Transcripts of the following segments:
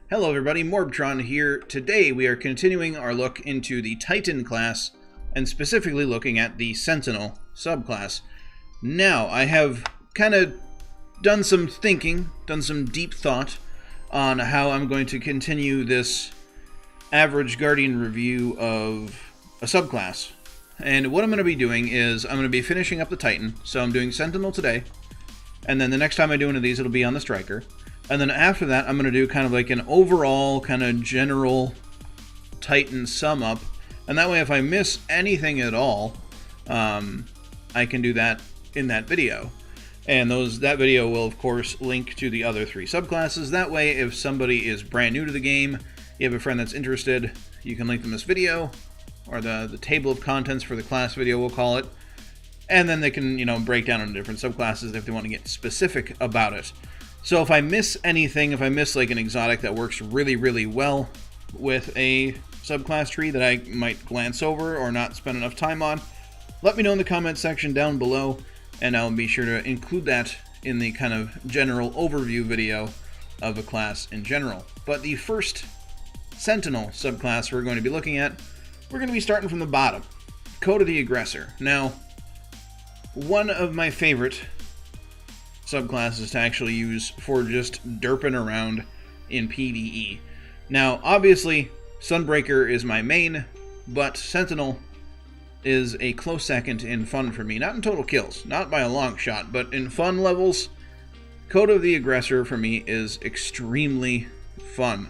Hello everybody, MorbTron here. Today we are continuing our look into the Titan class, and specifically looking at the Sentinel subclass. Now, I have kind of done some thinking, done some deep thought on how I'm going to continue this average Guardian review of a subclass. And what I'm going to be doing is, I'm going to be finishing up the Titan, so I'm doing Sentinel today, and then the next time I do one of these it'll be on the Striker. And then after that, I'm going to do kind of like an overall, kind of general Titan sum up. And that way, if I miss anything at all, I can do that in that video. And that video will, of course, link to the other three subclasses. That way, if somebody is brand new to the game, you have a friend that's interested, you can link them this video, or the table of contents for the class video, we'll call it. And then they can, break down into different subclasses if they want to get specific about it. So if I miss anything, if I miss like an exotic that works really, really well with a subclass tree that I might glance over or not spend enough time on, let me know in the comment section down below, and I'll be sure to include that in the kind of general overview video of a class in general. But the first Sentinel subclass we're going to be looking at, we're going to be starting from the bottom. Code of the Aggressor. Now, one of my favorite subclasses to actually use for just derping around in PvE. Now, obviously, Sunbreaker is my main, but Sentinel is a close second in fun for me. Not in total kills, not by a long shot, but in fun levels, Code of the Aggressor for me is extremely fun.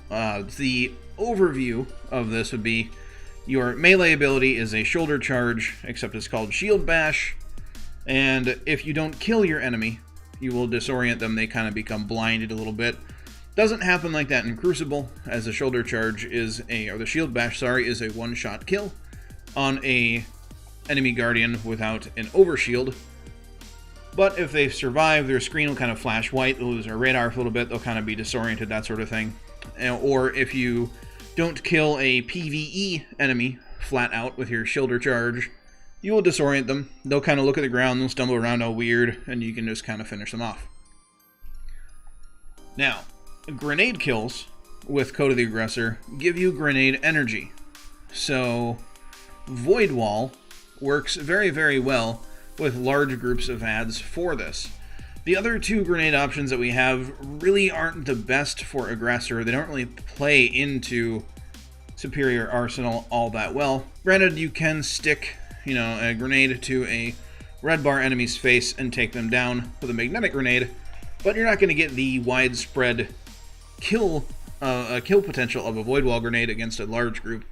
The overview of this would be your melee ability is a shoulder charge, except it's called Shield Bash. And if you don't kill your enemy, you will disorient them. They kind of become blinded a little bit. Doesn't happen like that in Crucible, as the shoulder charge is or the shield bash, sorry, is a one-shot kill on a enemy guardian without an overshield. But if they survive, their screen will kind of flash white. They'll lose their radar for a little bit. They'll kind of be disoriented, that sort of thing. Or if you don't kill a PvE enemy flat out with your shoulder charge, you will disorient them. They'll kind of look at the ground, they'll stumble around all weird, and you can just kind of finish them off. Now, grenade kills with Code of the Aggressor give you grenade energy. So, Void Wall works very, very well with large groups of ads for this. The other two grenade options that we have really aren't the best for Aggressor. They don't really play into Superior Arsenal all that well. Granted, you can stick a grenade to a red bar enemy's face and take them down with a magnetic grenade, but you're not going to get the widespread kill potential of a Void Wall grenade against a large group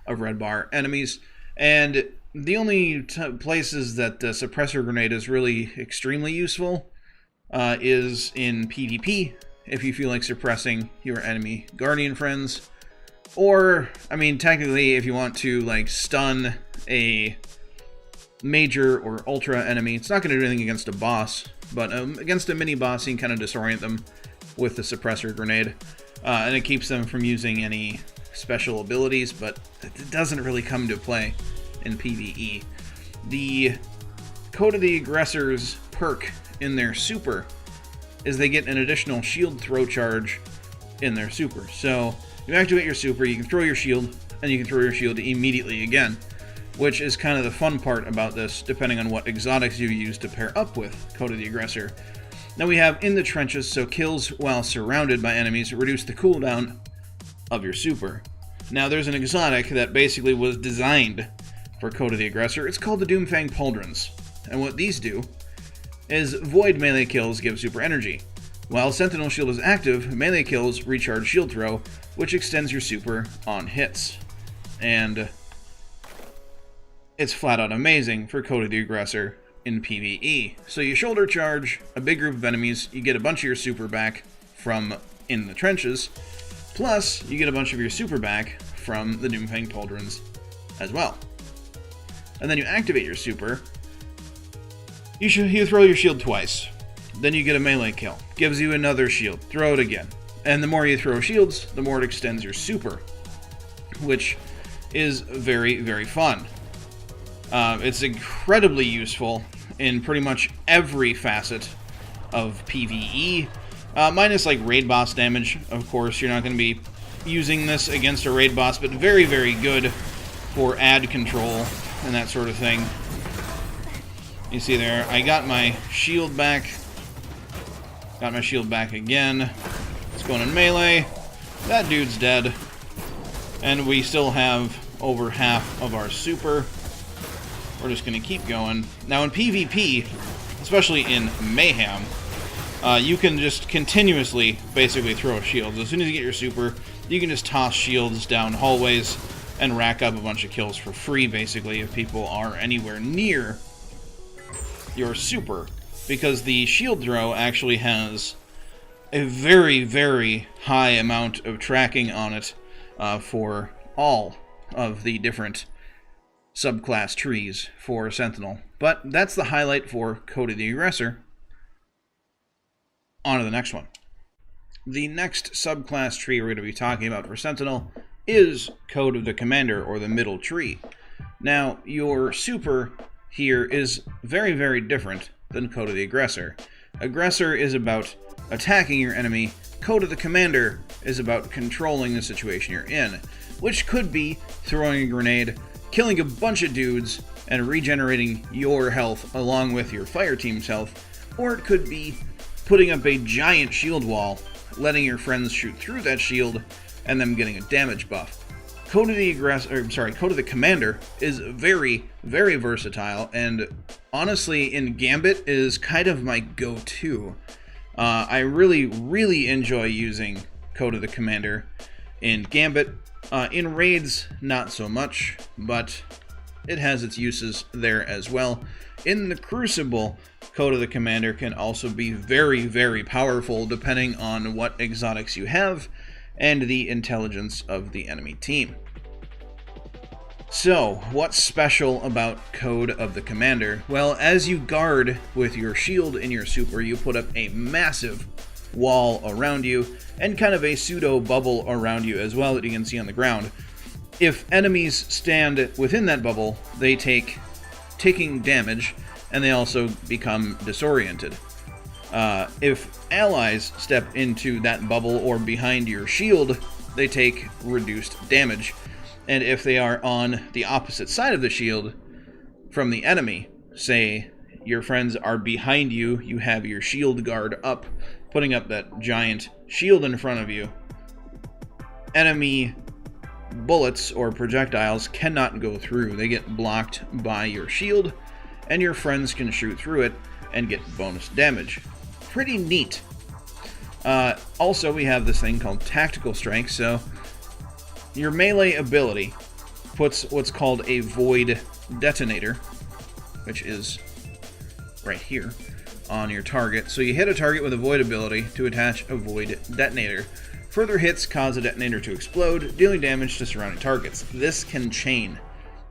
of red bar enemies. And the only places that the suppressor grenade is really extremely useful is in PvP, if you feel like suppressing your enemy guardian friends. Or, I mean, technically, if you want to, like, stun a major or ultra enemy, it's not going to do anything against a boss, but against a mini-boss, you can kind of disorient them with the suppressor grenade. And it keeps them from using any special abilities, but it doesn't really come to play in PvE. The Code of the Aggressor's perk in their super is they get an additional shield throw charge in their super. So, you activate your super, you can throw your shield, and you can throw your shield immediately again, which is kind of the fun part about this, depending on what exotics you use to pair up with Code of the Aggressor. Now we have In the Trenches, so kills while surrounded by enemies reduce the cooldown of your super. Now there's an exotic that basically was designed for Code of the Aggressor. It's called the Doomfang Pauldrons, and what these do is void melee kills give super energy. While Sentinel Shield is active, melee kills recharge shield throw, which extends your super on hits. And it's flat out amazing for Code of the Aggressor in PvE. So you shoulder charge a big group of enemies, you get a bunch of your super back from In the Trenches, plus you get a bunch of your super back from the Doomfang Pauldrons as well. And then you activate your super, you throw your shield twice, then you get a melee kill, gives you another shield, throw it again. And the more you throw shields, the more it extends your super, which is very, very fun. It's incredibly useful in pretty much every facet of PvE. Minus like raid boss damage, of course. You're not going to be using this against a raid boss, but very, very good for ad control and that sort of thing. You see there, I got my shield back. Got my shield back again. It's going in melee. That dude's dead. And we still have over half of our super. We're just going to keep going. Now in PvP, especially in Mayhem, you can just continuously basically throw shields. As soon as you get your super, you can just toss shields down hallways and rack up a bunch of kills for free, basically, if people are anywhere near your super. Because the shield throw actually has a very, very high amount of tracking on it for all of the different subclass trees for Sentinel. But that's the highlight for Code of the Aggressor. On to the next one. The next subclass tree we're going to be talking about for Sentinel is Code of the Commander, or the middle tree. Now, your super here is very, very different than Code of the Aggressor. Aggressor is about attacking your enemy. Code of the Commander is about controlling the situation you're in, which could be throwing a grenade, killing a bunch of dudes, and regenerating your health along with your fire team's health, or it could be putting up a giant shield wall, letting your friends shoot through that shield, and them getting a damage buff. Code of the Commander is very, very versatile, and honestly, in Gambit is kind of my go-to. I really, really enjoy using Code of the Commander in Gambit. In raids, not so much, but it has its uses there as well. In the Crucible, Code of the Commander can also be very, very powerful depending on what exotics you have and the intelligence of the enemy team. So, what's special about Code of the Commander? Well, as you guard with your shield in your super, you put up a massive wall around you and kind of a pseudo bubble around you as well that you can see on the ground. If enemies stand within that bubble, they take taking damage, and they also become disoriented. If allies step into that bubble or behind your shield, they take reduced damage. And if they are on the opposite side of the shield from the enemy, say your friends are behind you, you have your shield guard up, putting up that giant shield in front of you, enemy bullets or projectiles cannot go through. They get blocked by your shield, and your friends can shoot through it and get bonus damage. Pretty neat. Also, we have this thing called Tactical Strength, so your melee ability puts what's called a Void Detonator, which is right here on your target. So you hit a target with a Void ability to attach a Void Detonator. Further hits cause a detonator to explode, dealing damage to surrounding targets. This can chain,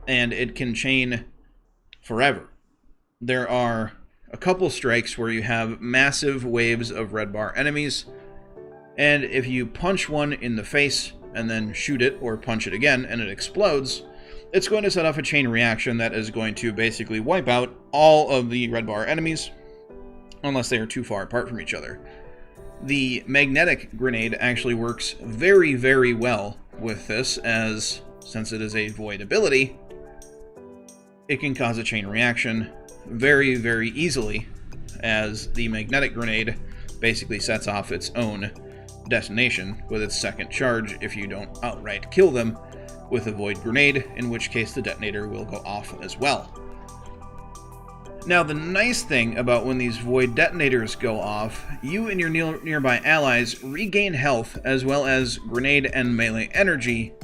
and it can chain forever. There are a couple strikes where you have massive waves of red bar enemies, and if you punch one in the face and then shoot it or punch it again and it explodes, it's going to set off a chain reaction that is going to basically wipe out all of the red bar enemies unless they are too far apart from each other. The magnetic grenade actually works very, very well with this, as since it is a void ability, it can cause a chain reaction very, very easily, as the magnetic grenade basically sets off its own detonation with its second charge if you don't outright kill them with a void grenade, in which case the detonator will go off as well. Now, the nice thing about when these void detonators go off, you and your nearby allies regain health as well as grenade and melee energy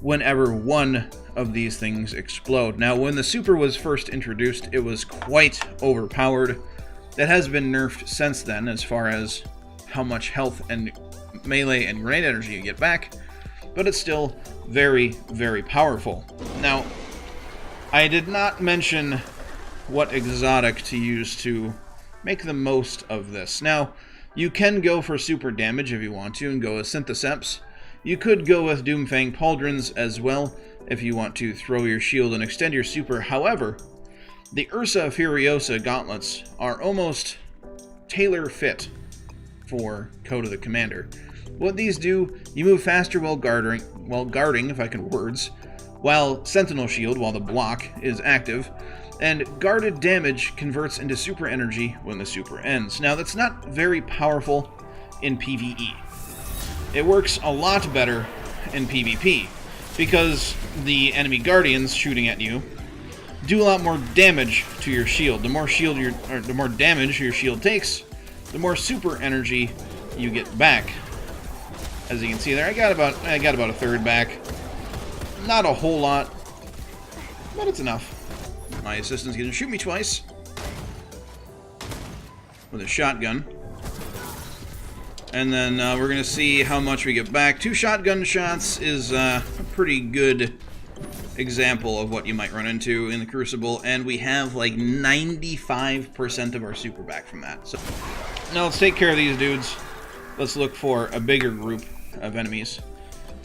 whenever one of these things explode. Now, when the super was first introduced, it was quite overpowered. That has been nerfed since then as far as how much health and melee and grenade energy you get back, but it's still very, very powerful. Now, I did not mention what exotic to use to make the most of this. Now, you can go for super damage if you want to and go with Syntheseps. You could go with Doomfang Pauldrons as well if you want to throw your shield and extend your super. However, the Ursa Furiosa gauntlets are almost tailor-fit for Code of the Commander. What these do, you move faster while guarding, if I can words, while Sentinel Shield, while the block is active, and guarded damage converts into super energy when the super ends. Now, that's not very powerful in PvE. It works a lot better in PvP, because the enemy guardians shooting at you do a lot more damage to your shield. The more damage your shield takes, the more super energy you get back. As you can see there, I got about a third back. Not a whole lot, but it's enough. My assistant's gonna shoot me twice with a shotgun. And then we're gonna see how much we get back. 2 shotgun shots is a pretty good example of what you might run into in the Crucible, and we have like 95% of our super back from that. So now let's take care of these dudes. Let's look for a bigger group of enemies,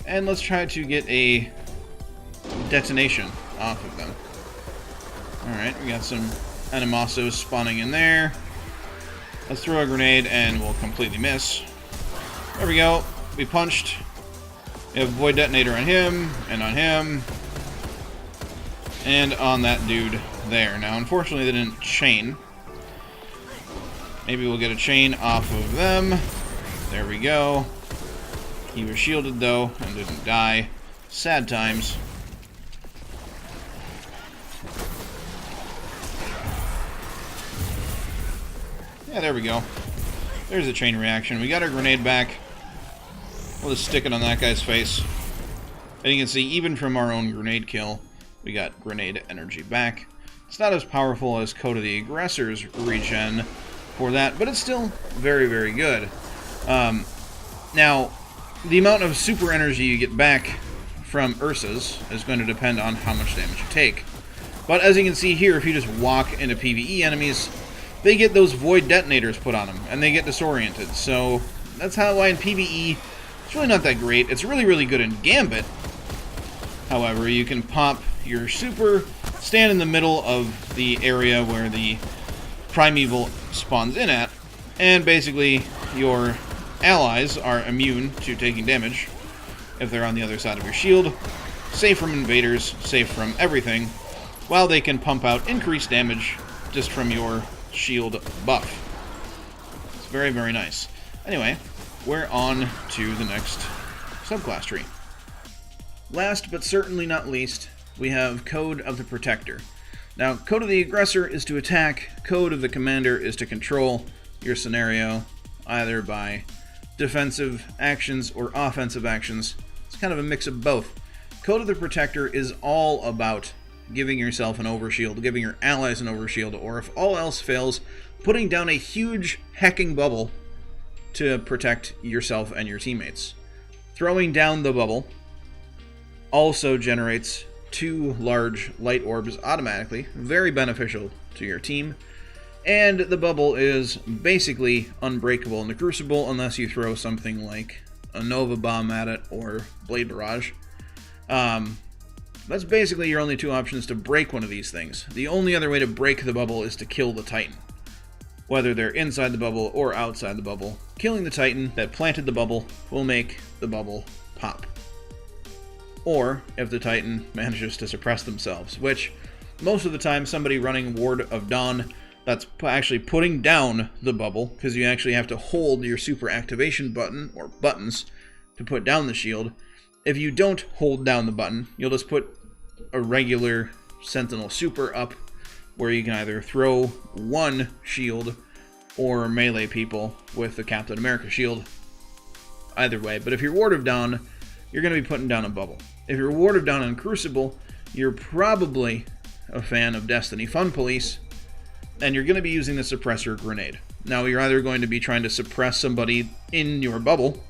and let's try to get a detonation off of them. Alright, we got some Animasos spawning in there. Let's throw a grenade and we'll completely miss. There we go. We punched. We have a Void Detonator on him, and on him, and on that dude there. Now, unfortunately, they didn't chain. Maybe we'll get a chain off of them. There we go. He was shielded, though, and didn't die. Sad times. Yeah, there we go. There's a chain reaction. We got our grenade back. We'll just stick it on that guy's face. And you can see, even from our own grenade kill, we got grenade energy back. It's not as powerful as Code of the Aggressor's regen for that, but it's still very, very good. Now, the amount of super energy you get back from Ursa's is going to depend on how much damage you take. But as you can see here, if you just walk into PvE enemies, they get those Void Detonators put on them, and they get disoriented. So that's why in PvE, it's really not that great. It's really, really good in Gambit. However, you can pop your super, stand in the middle of the area where the Primeval spawns in at, and basically your allies are immune to taking damage if they're on the other side of your shield, safe from invaders, safe from everything, while they can pump out increased damage just from your shield buff. It's very, very nice. Anyway, we're on to the next subclass tree. Last but certainly not least, we have Code of the Protector. Now, Code of the Aggressor is to attack, Code of the Commander is to control your scenario, either by defensive actions or offensive actions. It's kind of a mix of both. Code of the Protector is all about giving yourself an overshield, giving your allies an overshield, or if all else fails, putting down a huge hacking bubble to protect yourself and your teammates. Throwing down the bubble also generates 2 large light orbs automatically, very beneficial to your team. And the bubble is basically unbreakable in the Crucible unless you throw something like a Nova Bomb at it or Blade Barrage. That's basically your only 2 options to break one of these things. The only other way to break the bubble is to kill the Titan. Whether they're inside the bubble or outside the bubble, killing the Titan that planted the bubble will make the bubble pop. Or if the Titan manages to suppress themselves, which most of the time somebody running Ward of Dawn that's actually putting down the bubble, because you actually have to hold your super activation button, or buttons, to put down the shield. If you don't hold down the button, you'll just put a regular Sentinel super up, where you can either throw one shield or melee people with the Captain America shield. Either way, but if you're Ward of Dawn, you're going to be putting down a bubble. If you're Ward of Dawn in Crucible, you're probably a fan of Destiny Fun Police, and you're going to be using the suppressor grenade. Now, you're either going to be trying to suppress somebody in your bubble,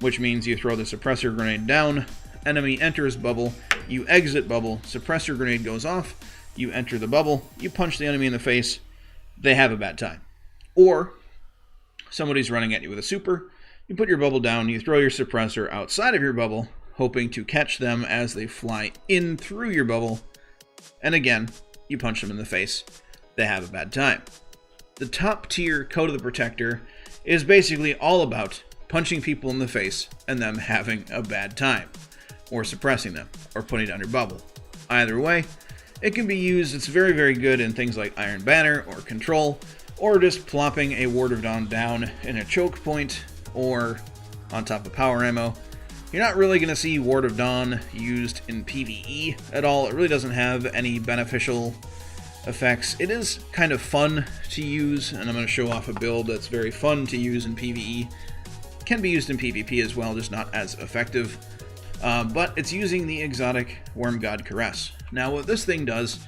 which means you throw the suppressor grenade down, enemy enters bubble, you exit bubble, suppressor grenade goes off, you enter the bubble, you punch the enemy in the face, they have a bad time. Or, somebody's running at you with a super, you put your bubble down, you throw your suppressor outside of your bubble, hoping to catch them as they fly in through your bubble, and again, you punch them in the face. They have a bad time. The top tier Code of the Protector is basically all about punching people in the face and them having a bad time, or suppressing them, or putting down your bubble. Either way, it can be used. It's very, very good in things like Iron Banner or Control, or just plopping a Ward of Dawn down in a choke point or on top of power ammo. You're not really going to see Ward of Dawn used in PvE at all. It really doesn't have any beneficial effects. It is kind of fun to use, and I'm going to show off a build that's very fun to use in PvE. It can be used in PvP as well, just not as effective. But it's using the exotic Worm God Caress. Now what this thing does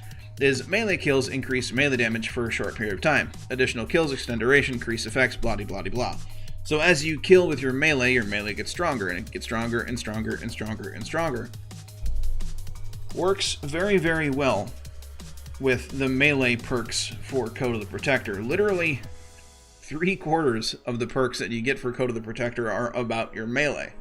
is melee kills increase melee damage for a short period of time. Additional kills extend duration, increase effects, blah blah blah blah. So as you kill with your melee gets stronger, and it gets stronger and stronger and stronger and stronger. Works very, very well with the melee perks for Code of the Protector. Literally 3/4 of the perks that you get for Code of the Protector are about your melee.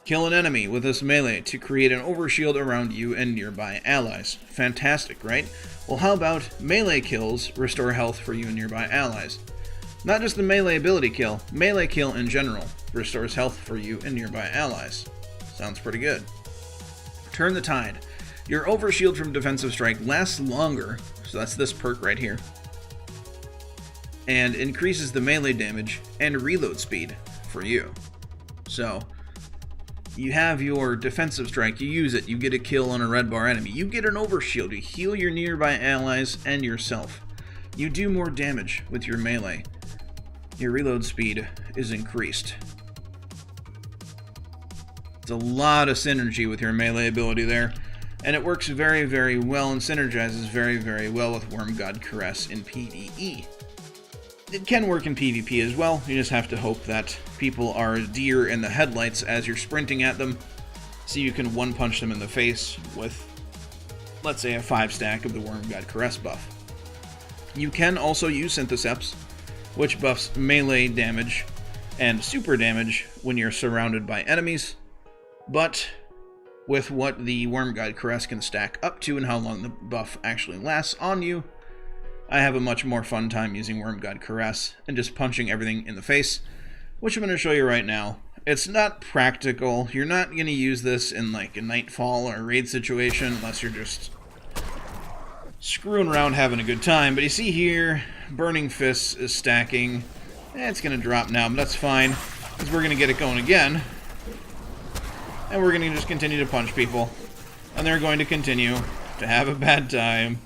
Kill an enemy with this melee to create an overshield around you and nearby allies. Fantastic, right? Well, how about melee kills restore health for you and nearby allies? Not just the melee ability kill, melee kill in general restores health for you and nearby allies. Sounds pretty good. Turn the Tide. Your overshield from defensive strike lasts longer, so that's this perk right here, and increases the melee damage and reload speed for you. So you have your defensive strike, you use it, you get a kill on a red bar enemy, you get an overshield, you heal your nearby allies and yourself. You do more damage with your melee. Your reload speed is increased. It's a lot of synergy with your melee ability there, and it works very, very well and synergizes very, very well with Worm God Caress in PvE. It can work in PvP as well. You just have to hope that people are deer in the headlights as you're sprinting at them, so you can one-punch them in the face with, let's say, a 5-stack of the Worm God Caress buff. You can also use Syntheseps, which buffs melee damage and super damage when you're surrounded by enemies, but with what the Worm God Caress can stack up to and how long the buff actually lasts on you, I have a much more fun time using Worm God Caress and just punching everything in the face, which I'm going to show you right now. It's not practical. You're not going to use this in like a Nightfall or a raid situation unless you're just screwing around having a good time. But you see here, Burning Fists is stacking. It's going to drop now, but that's fine, because we're going to get it going again. And we're going to just continue to punch people. And they're going to continue to have a bad time.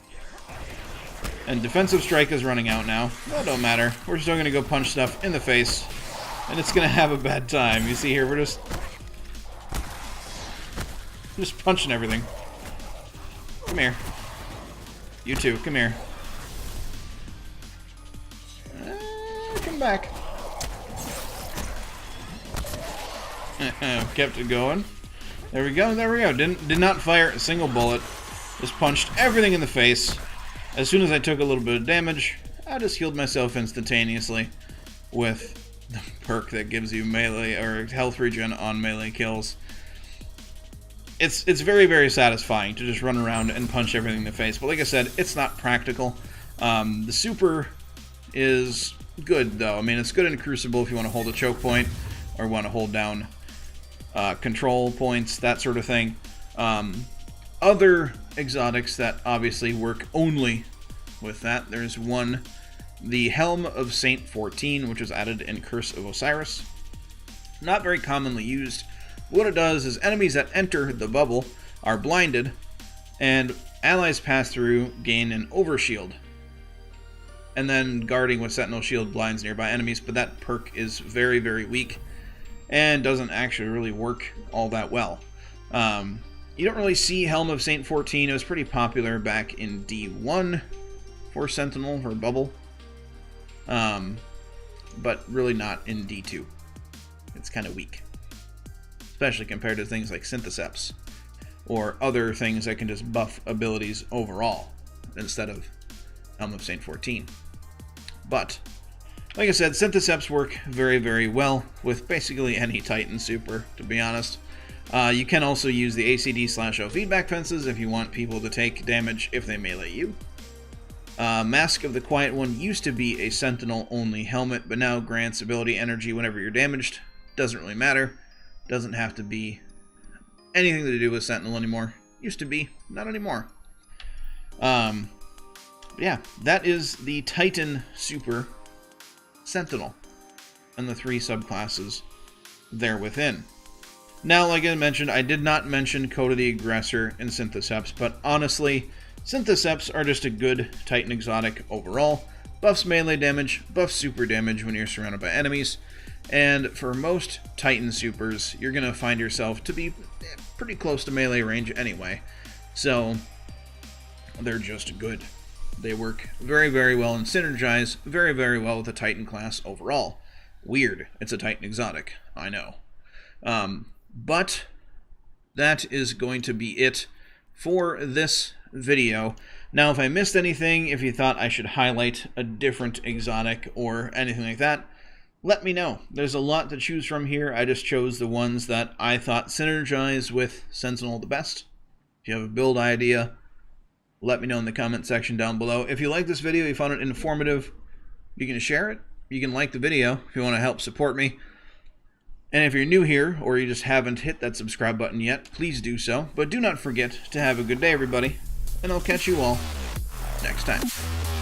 And Defensive Strike is running out now. That don't matter. We're still going to go punch stuff in the face. And it's going to have a bad time. You see here, we're just punching everything. Come here. You too, come here. Come back. Kept it going. There we go, there we go. Did not fire a single bullet. Just punched everything in the face. As soon as I took a little bit of damage, I just healed myself instantaneously with the perk that gives you melee or health regen on melee kills. It's very, very satisfying to just run around and punch everything in the face. But like I said, it's not practical. The super is good, though. I mean, it's good in Crucible if you want to hold a choke point or want to hold down control points, that sort of thing. Other exotics that obviously work only with that. There's one, the Helm of Saint 14, which was added in Curse of Osiris. Not very commonly used. What it does is enemies that enter the bubble are blinded, and allies pass through gain an overshield. And then guarding with Sentinel Shield blinds nearby enemies, but that perk is very, very weak and doesn't actually really work all that well. You don't really see Helm of Saint 14. It was pretty popular back in D1 for Sentinel, or Bubble. But really not in D2. It's kind of weak. Especially compared to things like Syntheseps, or other things that can just buff abilities overall, instead of Helm of Saint 14. But, like I said, Syntheseps work very, very well with basically any Titan super, to be honest. You can also use the ACD/O feedback fences if you want people to take damage if they melee you. Mask of the Quiet One used to be a Sentinel-only helmet, but now grants ability energy whenever you're damaged. Doesn't really matter. Doesn't have to be anything to do with Sentinel anymore. Used to be, not anymore. Yeah, that is the Titan Super Sentinel and the 3 subclasses there within. Now, like I mentioned, I did not mention Code of the Aggressor and Syntheseps, but honestly, Syntheseps are just a good Titan exotic overall. Buffs melee damage, buffs super damage when you're surrounded by enemies, and for most Titan supers, you're going to find yourself to be pretty close to melee range anyway. So, they're just good. They work very, very well and synergize very, very well with the Titan class overall. Weird. It's a Titan exotic. I know. But that is going to be it for this video. Now, if I missed anything, if you thought I should highlight a different exotic or anything like that, let me know. There's a lot to choose from here. I just chose the ones that I thought synergize with Sentinel the best. If you have a build idea, let me know in the comment section down below. If you like this video, you found it informative, you can share it. You can like the video if you want to help support me. And if you're new here, or you just haven't hit that subscribe button yet, please do so. But do not forget to have a good day, everybody. And I'll catch you all next time.